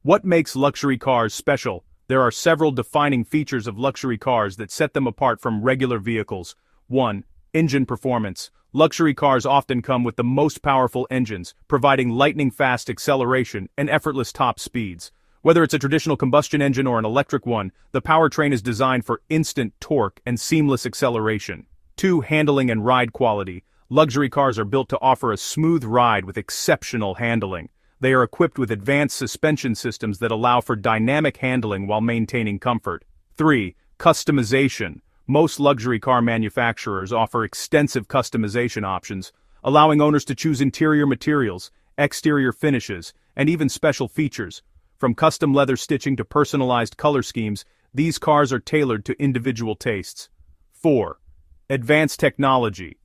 What makes luxury cars special? There are several defining features of luxury cars that set them apart from regular vehicles. 1. Engine performance. Luxury cars often come with the most powerful engines, providing lightning-fast acceleration and effortless top speeds. Whether it's a traditional combustion engine or an electric one, the powertrain is designed for instant torque and seamless acceleration. 2. Handling and ride quality. Luxury cars are built to offer a smooth ride with exceptional handling. They are equipped with advanced suspension systems that allow for dynamic handling while maintaining comfort. 3. Customization. Most luxury car manufacturers offer extensive customization options, allowing owners to choose interior materials, exterior finishes, and even special features. From custom leather stitching to personalized color schemes, these cars are tailored to individual tastes. 4. Advanced technology.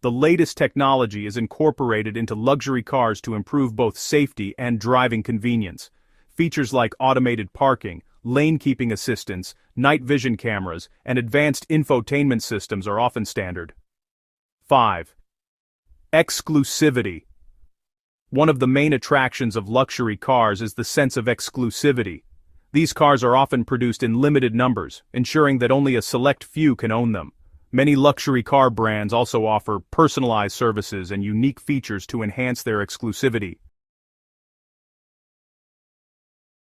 The latest technology is incorporated into luxury cars to improve both safety and driving convenience. Features like automated parking, lane keeping assistance, night vision cameras, and advanced infotainment systems are often standard. 5. Exclusivity. One of the main attractions of luxury cars is the sense of exclusivity. These cars are often produced in limited numbers, ensuring that only a select few can own them. Many luxury car brands also offer personalized services and unique features to enhance their exclusivity.